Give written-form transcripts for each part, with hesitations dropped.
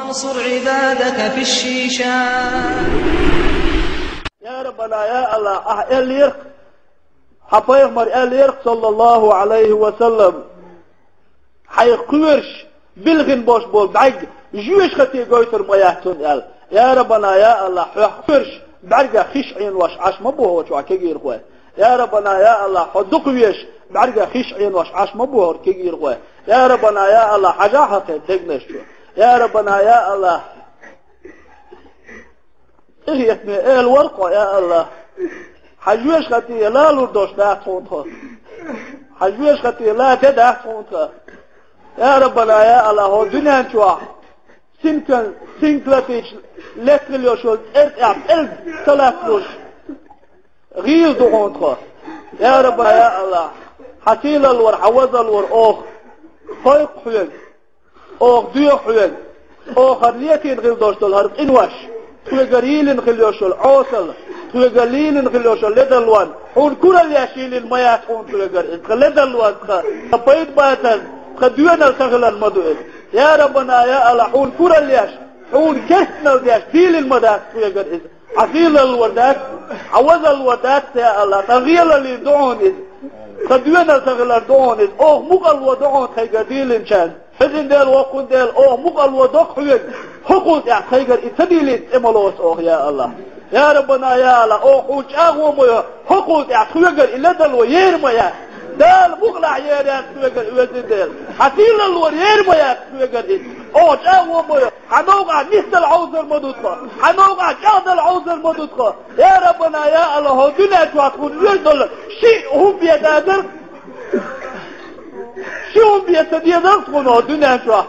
وانصر عبادك في الشيشان. يا ربنا يا الله اليرق حبايغ مر اليرق صلى الله عليه وسلم حيقورش بلغن باش بول بعج جوش خطي قويتر ما يحتون يا ربنا يا الله حيقورش بعرقا خشعين واش عاش مبوه وشو كيغير خواه يا ربنا يا الله حدق ويش بعرقا خشعين واش عاش مبوه كيغير خواه يا ربنا يا الله حجاحة تقنشو يا ربنا يا الله اغيتني الورقة يا الله حجوش خطي لا لردوش لا تونتها حجوش خطي لا تدع تونتها يا ربنا يا الله هو دنيا انتوا سنكلتيش لتريليوشول ارد تلاتلوش غير دونتها يا ربنا يا الله حتيل الور حوز الور اوخ خيق حيل اوخ ديو حيل اوخ هرليتين غير دوش دول انواش تغيرين خليوشل عوصل تغيرين خليوشل لدلوان هون كل اللي يشيل المياه هون تغير لدلوان خبيت باتن خدونا الشغل المدوئ يا ربنا يا الله هون كل اللي يش هون كسنا اللي يشيل المدات تغير عسيل الودات عوض الودات يا الله تغيير اللي دعون خدونا الشغل دعون اوه مقل ودعون تغيرين انشان حزن ديل وقون ديل اوه مقل ودق حيل حقوق يا خير اتديلت املوس اوه يا الله يا ربنا يا الله اوه حوش اغوم حقوق يا خير الا دلو يرمى يا دال مقلع يا خير وزن ديل حسيل الور يرمى يا خير اوه اغوم حنوقع نسل العوزر مدودخه حنوقع جاد العوزر مدودخه يا ربنا يا الله دنيا تكون يدل شيء هم بيدادر شو بيتديدر تكون دنيا تكون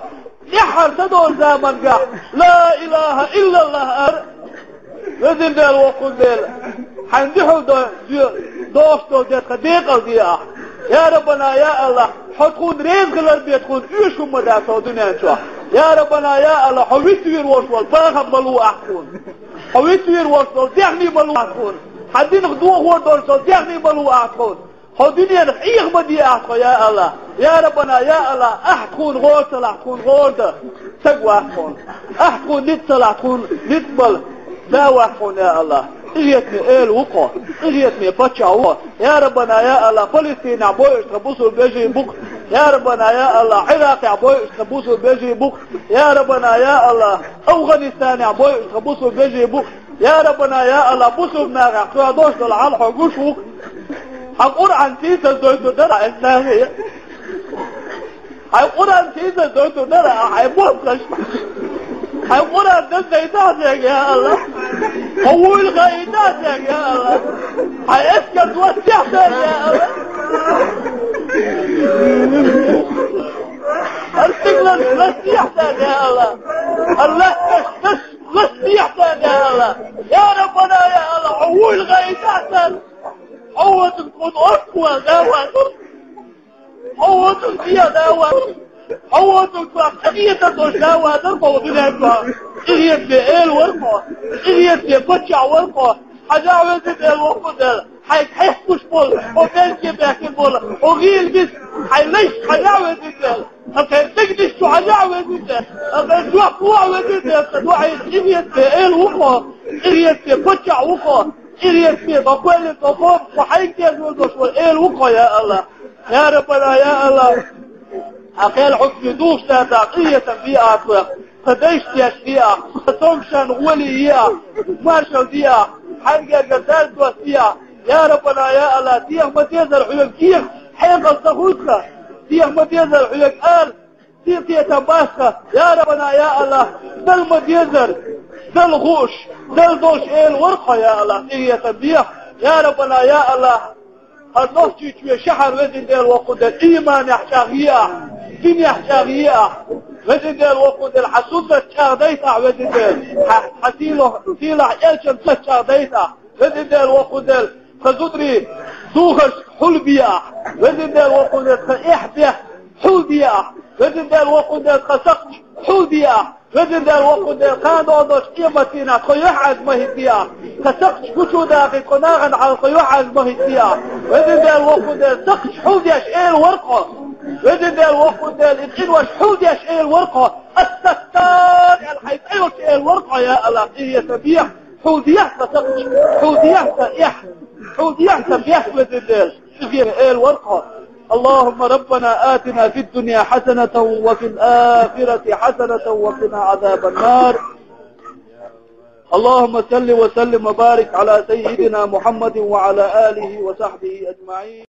يحر تدور زمن قا لا إله إلا الله وزن ديل وقل ديل حندحو دوستو ديت خديق الدياء يا ربنا يا الله حتكون رزق الاربية تكون ايشو مدافع دنيا شو يا ربنا يا الله حويتوير وصول باغب ملو احكون حويتوير وصول دعني ملو احكون حدين غدوه هو دورسول دعني ملو احكون هدنيا نحيغ بدي أحكو يا الله يا ربنا يا الله أحكون غورتل أحكون غورت تقوى أحكون أحكون نتصل أحكون نتبل داوى أحكون يا الله إغيتني الوقع إغيتني بطشعوا يا ربنا يا الله فلسطين عبوي اشتبوسوا بيجي بوك يا ربنا يا الله عراق عبوي اشتبوسوا بيجي بوك يا ربنا يا الله أفغانستان عبوي اشتبوسوا بيجي بوك يا ربنا يا الله بوسوا بناغ احكوا دوش دلعال حقوشوك هقول عن تيسا زوجته درع الثانية هقول عن تيسا زوجته درع هيبوكش هقول عن الزيتات يا الله هو الغيتات يا الله هيسكت والسحسن يا الله ارتقل للسحسن يا الله الله تشتش للسحسن يا الله يا ربنا يا الله هو الغيتات هو تكون أقوى دواء هو تكون دواء هو تكون حقيقة دواء دربه بلعبها إغيت بإيل ورقة إغيت ببتشع ورقة حاجة وزد الوقت حيحكوش بول وبينكي بيحكي بول وغيل بس حيليش حاجة وزد هكذا تقدش حاجة وزد هكذا جوع وزد إغيت بإيل ورقة إغيت ببتشع ورقة إليك فيه بقول الطفوف وحيك يزول بشوال إيه الوقع يا الله يا ربنا يا الله أخيال حكم دوش تاتاقية فيها أطلق فديش تيشفيها فتمشن وليها مارشل ديها حنقا قتال توسيها يا ربنا يا الله ديها متيزة الحلق كيف حيق الصخوصة ديها متيزة الحلق آل ديها تباسخة يا ربنا يا الله دل متيزر دل غوش دل دوش ايه الورقة يا الله ايه تبيح يا ربنا يا الله النصي شوية شحر وزن ديل وقود الإيمان يحشاغية دين يحشاغية وزن ديل وقود الحسوسة شاغديتا وزن ديل حسيلة يلشم شاغديتا وزن ديل وقود الخزودري دوغش حلبية وزن ديل وقود الخإحبية حلبية وزن ديل وقود الخسقش حلبية وزن ديل وقود الخانو دوش إيمتنا خيوح عزمهدية خسقش كشو داخل قناغن على خيوح عزمهدية وزن ديل وقود السقش حلبية شئيل ورقة وزن ديل وقود الإنوش حلبية شئيل ورقة الستار الحيوان ورقة يا الله هي تبيح حودية فتقش حودية فإح حودية تبيح بدل غير الورقة. اللهم ربنا آتنا في الدنيا حسنة وفي الآخرة حسنة وقنا عذاب النار. اللهم صل وسلم وبارك على سيدنا محمد وعلى آله وصحبه أجمعين.